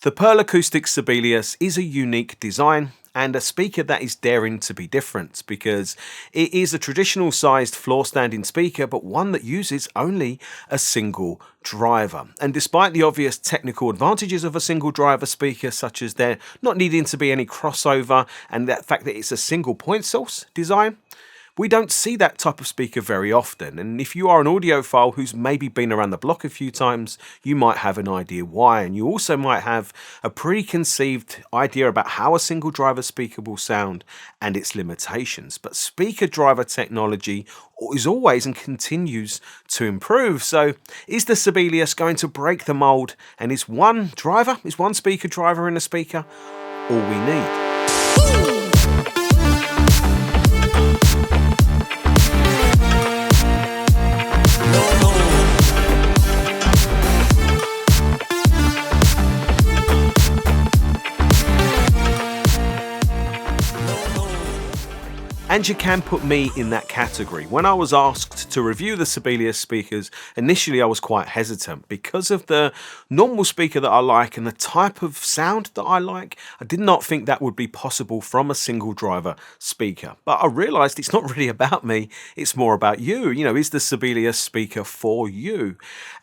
The Pearl Acoustics Sibelius is a unique design and a speaker that is daring to be different because it is a traditional sized floor standing speaker, but one that uses only a single driver. And despite the obvious technical advantages of a single driver speaker, such as there not needing to be any crossover and that fact that it's a single point source design, we don't see that type of speaker very often, and if you are an audiophile who's maybe been around the block a few times, you might have an idea why, and you also might have a preconceived idea about how a single driver speaker will sound and its limitations. But speaker driver technology is always and continues to improve. So is the Sibelius going to break the mold, and is one speaker driver in a speaker all we need? And you can put me in that category. When I was asked to review the Sibelius speakers, initially I was quite hesitant because of the normal speaker that I like and the type of sound that I like. I did not think that would be possible from a single driver speaker. But I realized it's not really about me, it's more about you. You know, is the Sibelius speaker for you?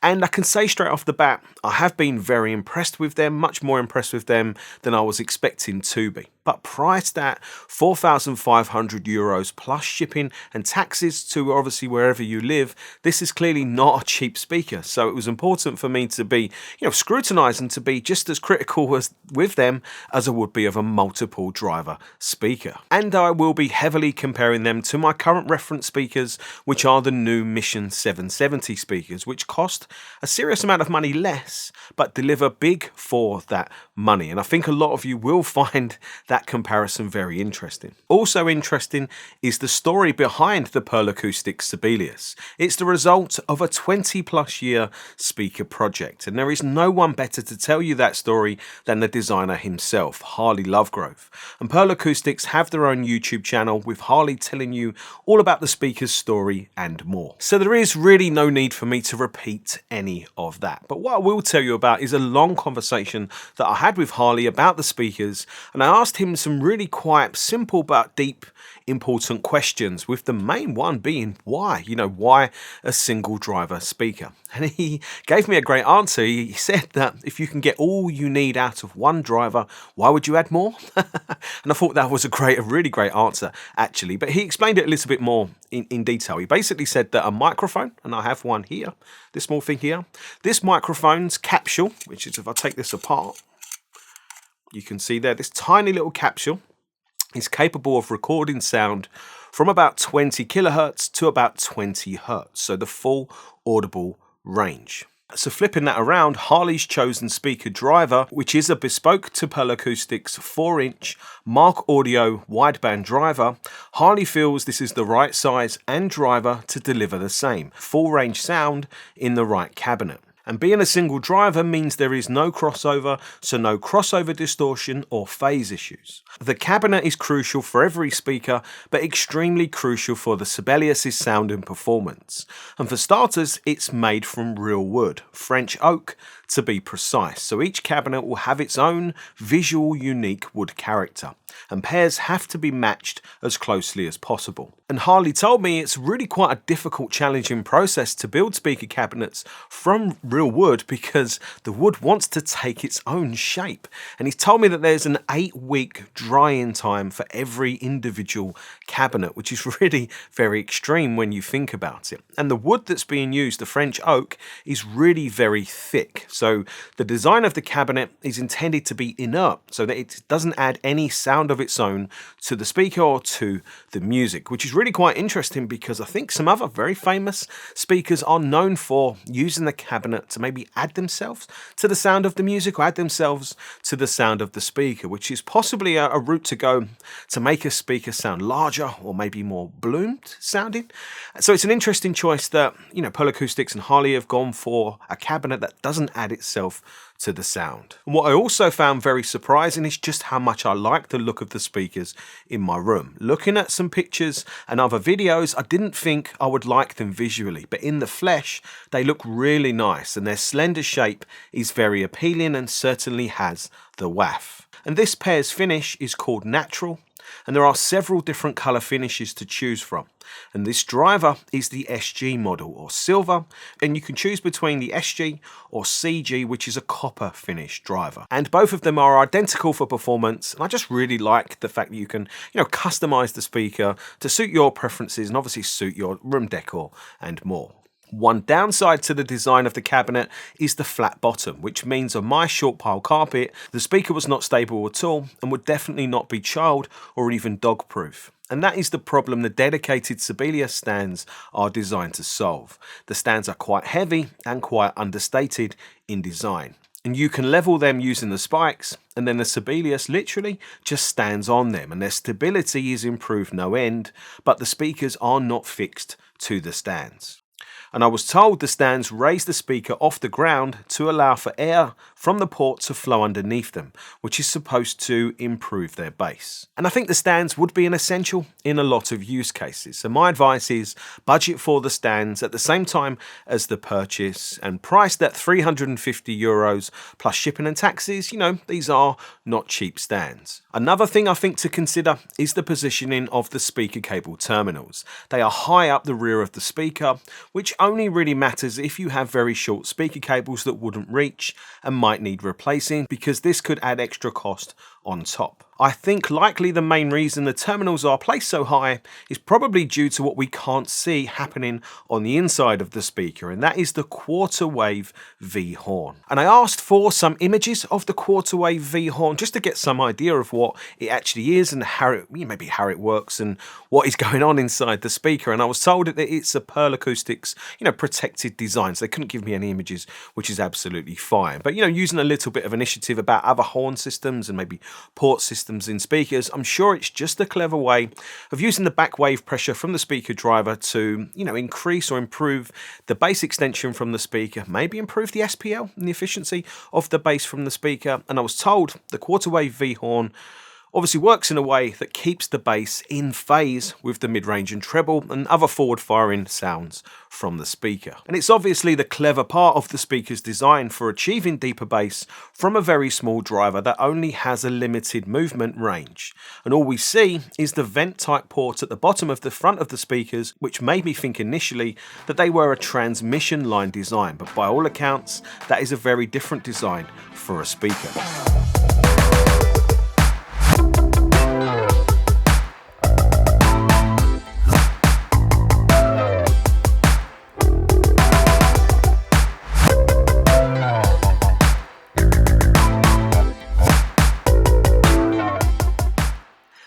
And I can say straight off the bat, I have been very impressed with them, much more impressed with them than I was expecting to be. But priced at €4,500 plus shipping and taxes to obviously wherever you live, this is clearly not a cheap speaker. So it was important for me to be, scrutinized and to be just as critical with them as I would be of a multiple driver speaker. And I will be heavily comparing them to my current reference speakers, which are the new Mission 770 speakers, which cost a serious amount of money less, but deliver big for that money. And I think a lot of you will find that comparison very interesting. Also interesting is the story behind the Pearl Acoustics Sibelius. It's the result of a 20+ year speaker project, and there is no one better to tell you that story than the designer himself, Harley Lovegrove. And Pearl Acoustics have their own YouTube channel with Harley telling you all about the speaker's story and more. So there is really no need for me to repeat any of that. But what I will tell you about is a long conversation that I had with Harley about the speakers, and I asked him some really quite simple but deep, important questions, with the main one being why? Why a single driver speaker? And he gave me a great answer. He said that if you can get all you need out of one driver, why would you add more? And I thought that was a really great answer, actually. But he explained it a little bit more in detail. He basically said that a microphone, and I have one here, this small thing here, this microphone's capsule, which is, if I take this apart, you can see there, this tiny little capsule is capable of recording sound from about 20 kilohertz to about 20 hertz, so the full audible range. So flipping that around, Harley's chosen speaker driver, which is a bespoke to Pearl Acoustics 4-inch Mark Audio wideband driver, Harley feels this is the right size and driver to deliver the same full range sound in the right cabinet. And being a single driver means there is no crossover, so no crossover distortion or phase issues. The cabinet is crucial for every speaker, but extremely crucial for the Sibelius' sound and performance. And for starters, it's made from real wood, French oak to be precise, so each cabinet will have its own visual unique wood character, and pairs have to be matched as closely as possible. And Harley told me it's really quite a difficult, challenging process to build speaker cabinets from real wood because the wood wants to take its own shape. And he's told me that there's an 8-week drying time for every individual cabinet, which is really very extreme when you think about it. And the wood that's being used, the French oak, is really very thick. So the design of the cabinet is intended to be inert so that it doesn't add any sound of its own to the speaker or to the music, which is really quite interesting because I think some other very famous speakers are known for using the cabinet to maybe add themselves to the sound of the music or add themselves to the sound of the speaker, which is possibly a route to go to make a speaker sound larger or maybe more bloomed sounding. So it's an interesting choice that, Pearl Acoustics and Harley have gone for a cabinet that doesn't add itself to the sound. And what I also found very surprising is just how much I like the look of the speakers in my room. Looking at some pictures and other videos, I didn't think I would like them visually, but in the flesh, they look really nice and their slender shape is very appealing and certainly has the waff. And this pair's finish is called Natural, and there are several different colour finishes to choose from. And this driver is the SG model or silver, and you can choose between the SG or CG, which is a copper finish driver. And both of them are identical for performance, and I just really like the fact that you can, customize the speaker to suit your preferences and obviously suit your room decor and more. One downside to the design of the cabinet is the flat bottom, which means on my short pile carpet, the speaker was not stable at all and would definitely not be child or even dog proof. And that is the problem the dedicated Sibelius stands are designed to solve. The stands are quite heavy and quite understated in design. And you can level them using the spikes, and then the Sibelius literally just stands on them, and their stability is improved no end, but the speakers are not fixed to the stands. And I was told the stands raise the speaker off the ground to allow for air from the port to flow underneath them, which is supposed to improve their bass. And I think the stands would be an essential in a lot of use cases. So my advice is budget for the stands at the same time as the purchase, and priced at €350 plus shipping and taxes. These are not cheap stands. Another thing I think to consider is the positioning of the speaker cable terminals. They are high up the rear of the speaker, which only really matters if you have very short speaker cables that wouldn't reach and might need replacing, because this could add extra cost on top. I think likely the main reason the terminals are placed so high is probably due to what we can't see happening on the inside of the speaker, and that is the quarter wave V horn. And I asked for some images of the quarter wave V horn just to get some idea of what it actually is and how it works and what is going on inside the speaker. And I was told that it's a Pearl Acoustics, protected design. So they couldn't give me any images, which is absolutely fine. But using a little bit of initiative about other horn systems and maybe port systems in speakers, I'm sure it's just a clever way of using the back wave pressure from the speaker driver to, increase or improve the bass extension from the speaker, maybe improve the SPL and the efficiency of the bass from the speaker. And I was told the quarter wave V horn obviously works in a way that keeps the bass in phase with the mid-range and treble and other forward-firing sounds from the speaker. And it's obviously the clever part of the speaker's design for achieving deeper bass from a very small driver that only has a limited movement range. And all we see is the vent-type port at the bottom of the front of the speakers, which made me think initially that they were a transmission line design, but by all accounts, that is a very different design for a speaker.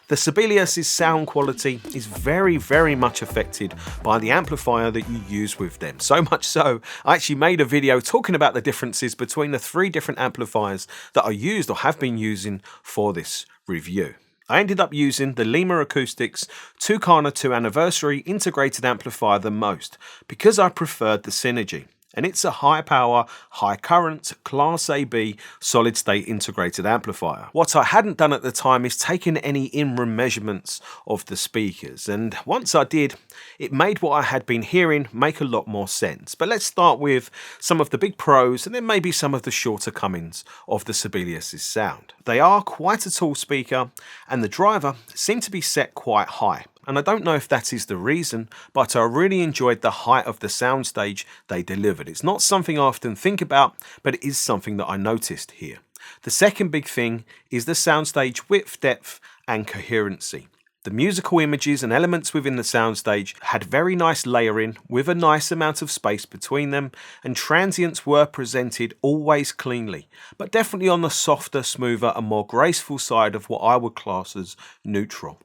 The Sibelius's sound quality is very, very much affected by the amplifier that you use with them. So much so, I actually made a video talking about the differences between the 3 different amplifiers that I used or have been using for this review. I ended up using the Leema Acoustics Tucana 2 Anniversary integrated amplifier the most because I preferred the synergy. And it's a high power, high current, Class AB solid state integrated amplifier. What I hadn't done at the time is taken any in-room measurements of the speakers, and once I did, it made what I had been hearing make a lot more sense. But let's start with some of the big pros and then maybe some of the shortcomings of the Sibelius's sound. They are quite a tall speaker and the driver seemed to be set quite high. And I don't know if that is the reason, but I really enjoyed the height of the soundstage they delivered. It's not something I often think about, but it is something that I noticed here. The second big thing is the soundstage width, depth, and coherency. The musical images and elements within the soundstage had very nice layering with a nice amount of space between them, and transients were presented always cleanly, but definitely on the softer, smoother, and more graceful side of what I would class as neutral.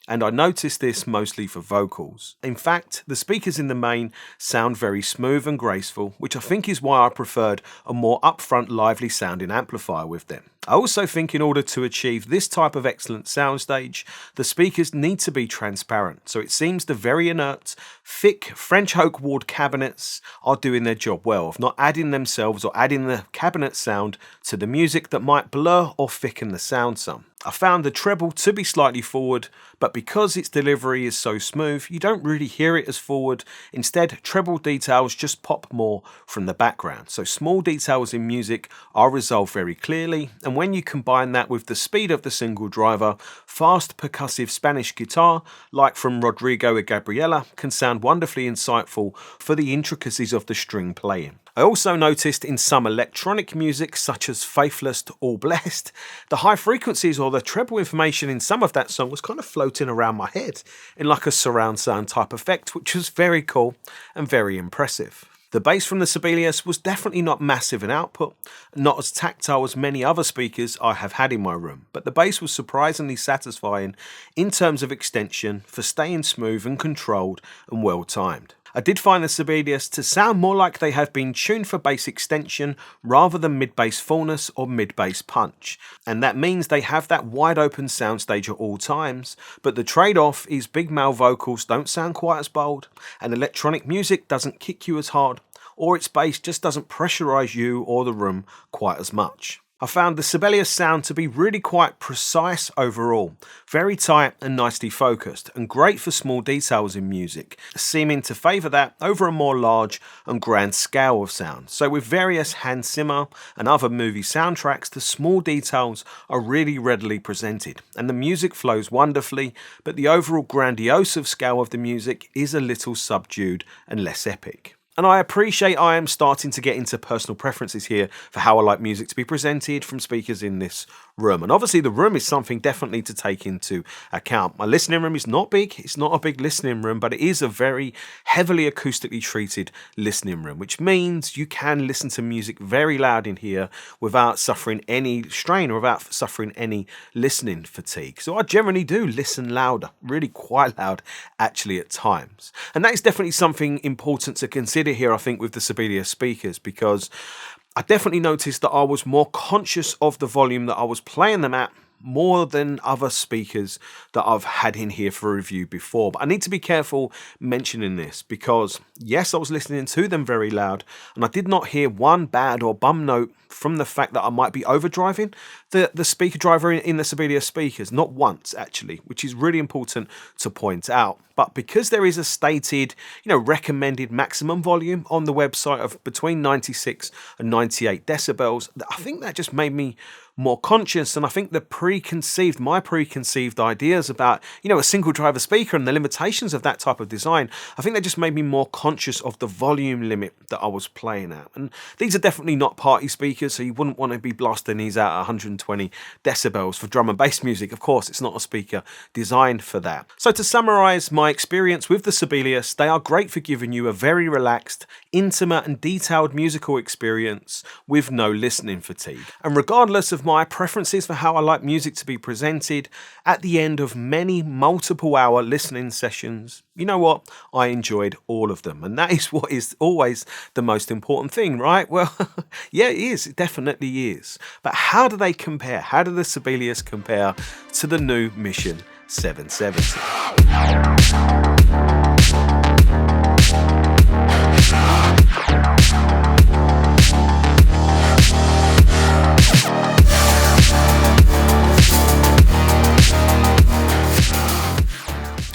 and I noticed this mostly for vocals. In fact, the speakers in the main sound very smooth and graceful, which I think is why I preferred a more upfront, lively sounding amplifier with them. I also think in order to achieve this type of excellent soundstage, the speakers need to be transparent, so it seems the very inert, thick French oak walled cabinets are doing their job well of not adding themselves or adding the cabinet sound to the music that might blur or thicken the sound some. I found the treble to be slightly forward, but because its delivery is so smooth, you don't really hear it as forward. Instead, treble details just pop more from the background. So small details in music are resolved very clearly, and when you combine that with the speed of the single driver, fast percussive Spanish guitar, like from Rodrigo and Gabriela, can sound wonderfully insightful for the intricacies of the string playing. I also noticed in some electronic music, such as Faithless to All Blessed, the high frequencies or the treble information in some of that song was kind of floating around my head in like a surround sound type effect, which was very cool and very impressive. The bass from the Sibelius was definitely not massive in output, not as tactile as many other speakers I have had in my room, but the bass was surprisingly satisfying in terms of extension for staying smooth and controlled and well timed. I did find the Sibelius to sound more like they have been tuned for bass extension rather than mid-bass fullness or mid-bass punch, and that means they have that wide open soundstage at all times, but the trade-off is big male vocals don't sound quite as bold, and electronic music doesn't kick you as hard, or its bass just doesn't pressurize you or the room quite as much. I found the Sibelius sound to be really quite precise overall, very tight and nicely focused, and great for small details in music, seeming to favour that over a more large and grand scale of sound. So with various Hans Zimmer and other movie soundtracks, the small details are really readily presented, and the music flows wonderfully, but the overall grandiose scale of the music is a little subdued and less epic. And I appreciate I am starting to get into personal preferences here for how I like music to be presented from speakers in this room. And obviously the room is something definitely to take into account. My listening room is not big. It's not a big listening room, but it is a very heavily acoustically treated listening room, which means you can listen to music very loud in here without suffering any strain or without suffering any listening fatigue. So I generally do listen louder, really quite loud actually at times. And that is definitely something important to consider here, I think, with the Sibelius speakers, because I definitely noticed that I was more conscious of the volume that I was playing them at more than other speakers that I've had in here for review before. But I need to be careful mentioning this because, yes, I was listening to them very loud and I did not hear one bad or bum note from the fact that I might be overdriving the speaker driver in the Sibelius speakers, not once actually, which is really important to point out. But because there is a stated, recommended maximum volume on the website of between 96 and 98 decibels, I think that just made me more conscious, and I think my preconceived ideas about, a single driver speaker and the limitations of that type of design, I think that just made me more conscious of the volume limit that I was playing at. And these are definitely not party speakers, so you wouldn't want to be blasting these out at 120 decibels for drum and bass music. Of course, it's not a speaker designed for that. So to summarize my experience with the Sibelius, they are great for giving you a very relaxed, intimate and detailed musical experience with no listening fatigue. And regardless of my preferences for how I like music to be presented, at the end of many multiple hour listening sessions, you know what? I enjoyed all of them. And that is what is always the most important thing, right? Well, yeah, it is. It definitely is. But how do they compare? How do the Sibelius compare to the new Mission 770?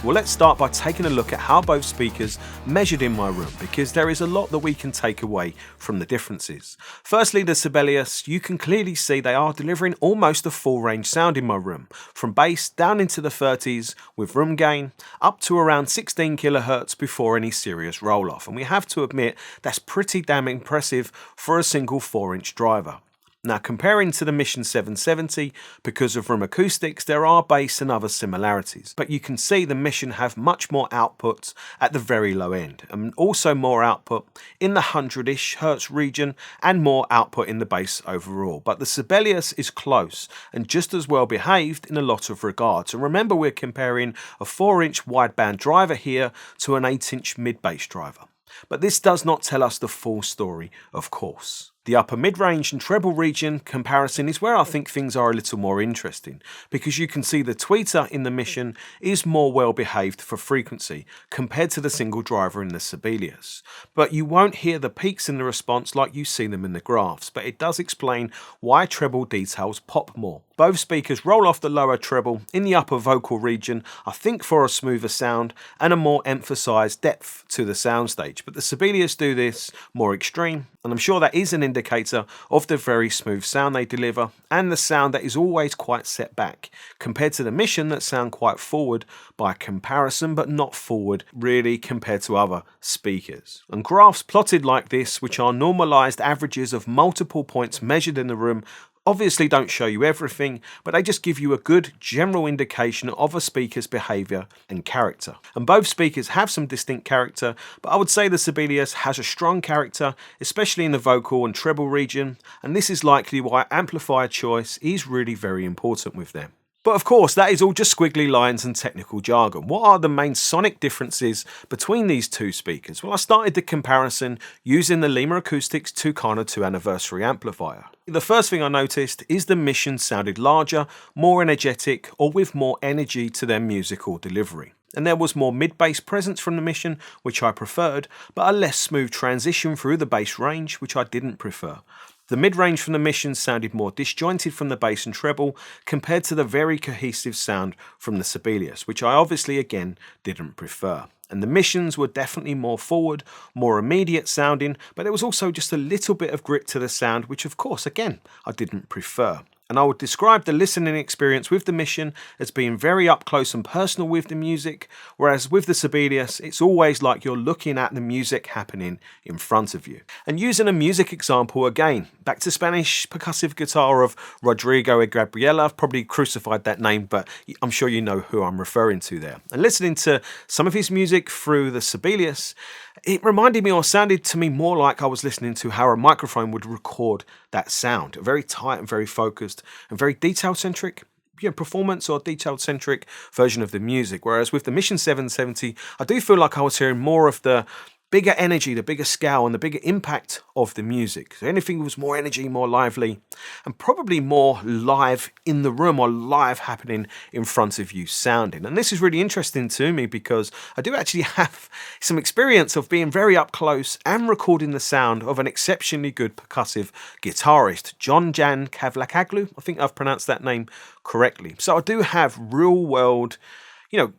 Well, let's start by taking a look at how both speakers measured in my room, because there is a lot that we can take away from the differences. Firstly, the Sibelius, you can clearly see they are delivering almost a full range sound in my room, from bass down into the 30s with room gain, up to around 16 kilohertz before any serious roll-off. And we have to admit, that's pretty damn impressive for a single 4-inch driver. Now, comparing to the Mission 770, because of room acoustics, there are bass and other similarities, but you can see the Mission have much more output at the very low end, and also more output in the 100-ish hertz region, and more output in the bass overall. But the Sibelius is close, and just as well behaved in a lot of regards. And remember, we're comparing a 4-inch wideband driver here to an 8-inch mid-bass driver. But this does not tell us the full story, of course. The upper mid-range and treble region comparison is where I think things are a little more interesting, because you can see the tweeter in the Mission is more well behaved for frequency compared to the single driver in the Sibelius. But you won't hear the peaks in the response like you see them in the graphs, but it does explain why treble details pop more. Both speakers roll off the lower treble in the upper vocal region, I think for a smoother sound and a more emphasised depth to the soundstage, but the Sibelius do this more extreme, and I'm sure that is an indicator of the very smooth sound they deliver and the sound that is always quite set back compared to the Mission that sound quite forward by comparison, but not forward really compared to other speakers. And graphs plotted like this, which are normalised averages of multiple points measured in the room, obviously don't show you everything, but they just give you a good general indication of a speaker's behaviour and character. And both speakers have some distinct character, but I would say the Sibelius has a strong character, especially in the vocal and treble region, and this is likely why amplifier choice is really very important with them. But of course, that is all just squiggly lines and technical jargon. What are the main sonic differences between these two speakers? Well, I started the comparison using the Leema Acoustics Tucana 2 Anniversary amplifier. The first thing I noticed is the Mission sounded larger, more energetic, or with more energy to their musical delivery. And there was more mid-bass presence from the Mission, which I preferred, but a less smooth transition through the bass range, which I didn't prefer. The mid-range from the Mission sounded more disjointed from the bass and treble compared to the very cohesive sound from the Sibelius, which I obviously again didn't prefer. And the Missions were definitely more forward, more immediate sounding, but there was also just a little bit of grit to the sound, which of course again I didn't prefer. And I would describe the listening experience with the Mission as being very up close and personal with the music, whereas with the Sibelius, it's always like you're looking at the music happening in front of you. And using a music example again, back to Spanish percussive guitar of Rodrigo Gabriela. I've probably crucified that name, but I'm sure you know who I'm referring to there. And listening to some of his music through the Sibelius, it reminded me, or sounded to me, more like I was listening to how a microphone would record that sound. Very tight and very focused and very detail-centric performance or detail-centric version of the music. Whereas with the Mission 770, I do feel like I was hearing more of the bigger energy, the bigger scale, and the bigger impact of the music. So anything was more energy, more lively, and probably more live in the room or live happening in front of you sounding. And this is really interesting to me because I do actually have some experience of being very up close and recording the sound of an exceptionally good percussive guitarist, Jan Kavlakaglu. I think I've pronounced that name correctly. So I do have real world,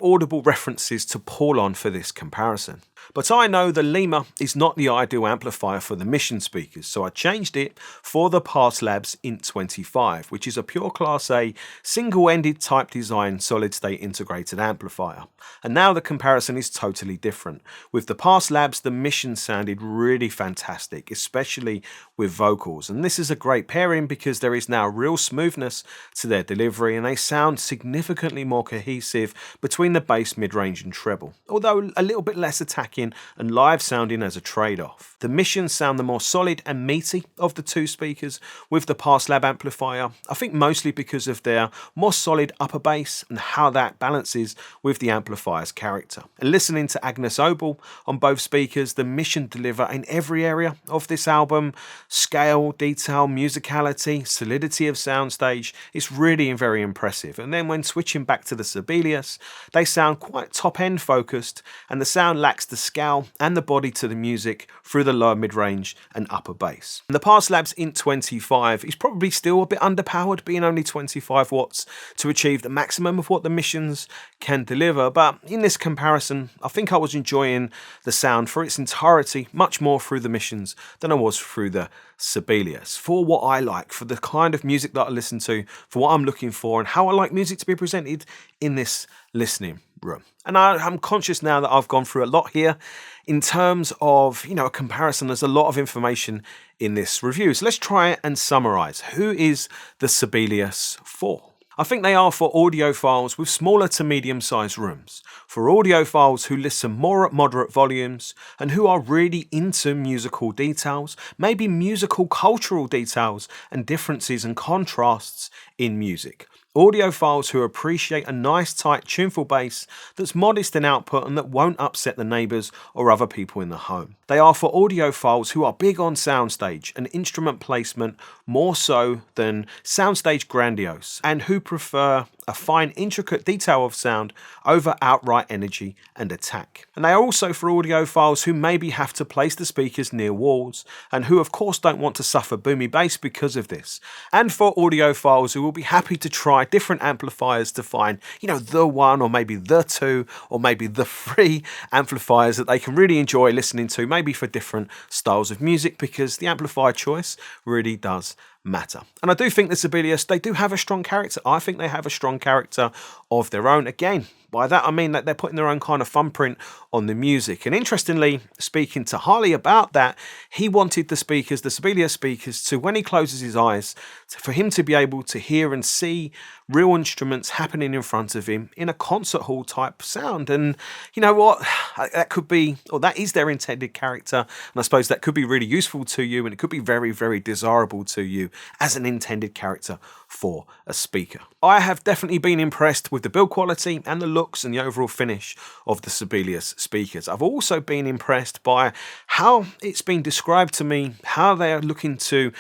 audible references to pull on for this comparison. But I know the Leema is not the ideal amplifier for the Mission speakers, so I changed it for the Pass Labs Int 25, which is a pure Class A, single-ended type design solid-state integrated amplifier. And now the comparison is totally different. With the Pass Labs, the Mission sounded really fantastic, especially with vocals. And this is a great pairing because there is now real smoothness to their delivery, and they sound significantly more cohesive between the bass, mid-range and treble, although a little bit less attacking and live sounding as a trade-off. The Mission sound the more solid and meaty of the two speakers with the Pass Lab amplifier, I think mostly because of their more solid upper bass and how that balances with the amplifier's character. And listening to Agnes Obel on both speakers, the Mission deliver in every area of this album: scale, detail, musicality, solidity of soundstage. It's really very impressive. And then when switching back to the Sibelius, they sound quite top-end focused, and the sound lacks the scale and the body to the music through the lower mid-range and upper bass. And the Pass Labs Int 25 is probably still a bit underpowered, being only 25 watts to achieve the maximum of what the Missions can deliver, but in this comparison I think I was enjoying the sound for its entirety much more through the Missions than I was through the Sibelius, for what I like, for the kind of music that I listen to, for what I'm looking for and how I like music to be presented in this listening room. And I'm conscious now that I've gone through a lot here in terms of, a comparison. There's a lot of information in this review. So let's try and summarize. Who is the Sibelius for? I think they are for audiophiles with smaller to medium-sized rooms, for audiophiles who listen more at moderate volumes and who are really into musical details, maybe musical cultural details and differences and contrasts in music. Audiophiles who appreciate a nice tight tuneful bass that's modest in output and that won't upset the neighbours or other people in the home. They are for audiophiles who are big on soundstage and instrument placement more so than soundstage grandiose, and who prefer a fine intricate detail of sound over outright energy and attack. And they are also for audiophiles who maybe have to place the speakers near walls and who of course don't want to suffer boomy bass because of this. And for audiophiles who will be happy to try different amplifiers to find, the one or maybe the two or maybe the three amplifiers that they can really enjoy listening to, maybe for different styles of music, because the amplifier choice really does matter. And I do think the Sibelius, they do have a strong character. I think they have a strong character of their own. Again, by that I mean that they're putting their own kind of thumbprint on the music. And interestingly, speaking to Harley about that, he wanted the Sibelius speakers to, when he closes his eyes, for him to be able to hear and see real instruments happening in front of him in a concert hall type sound. And you know what, that could be, or that is their intended character, and I suppose that could be really useful to you, and it could be very, very desirable to you as an intended character for a speaker. I have definitely been impressed with the build quality and the looks and the overall finish of the Sibelius speakers. I've also been impressed by how it's been described to me, how they are looking to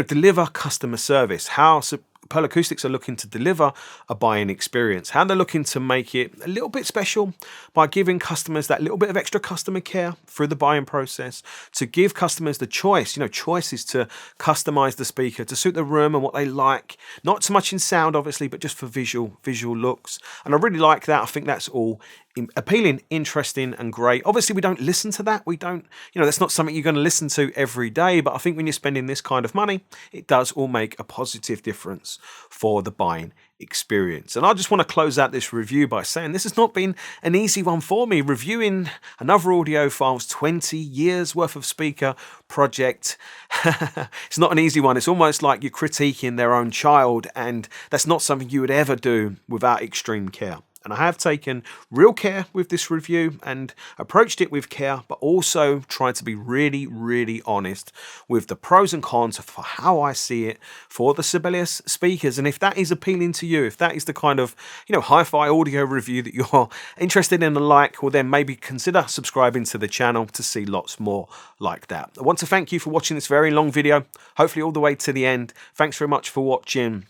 deliver customer service, how Pearl Acoustics are looking to deliver a buying experience, how they're looking to make it a little bit special by giving customers that little bit of extra customer care through the buying process, to give customers the choice. Choices to customize the speaker to suit the room and what they like, not so much in sound obviously, but just for visual looks. And I really like that. I think that's all appealing, interesting and great. Obviously we don't listen to that, we don't, that's not something you're going to listen to every day, but I think when you're spending this kind of money, it does all make a positive difference for the buying experience. And I just want to close out this review by saying this has not been an easy one for me. Reviewing another audiophile's 20 years worth of speaker project, it's not an easy one. It's almost like you're critiquing their own child, and that's not something you would ever do without extreme care. And I have taken real care with this review and approached it with care, but also tried to be really, really honest with the pros and cons for how I see it for the Sibelius speakers. And if that is appealing to you, if that is the kind of, hi-fi audio review that you're interested in and like, well then maybe consider subscribing to the channel to see lots more like that. I want to thank you for watching this very long video, hopefully all the way to the end. Thanks very much for watching.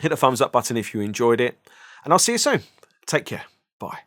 Hit the thumbs up button if you enjoyed it, and I'll see you soon. Take care. Bye.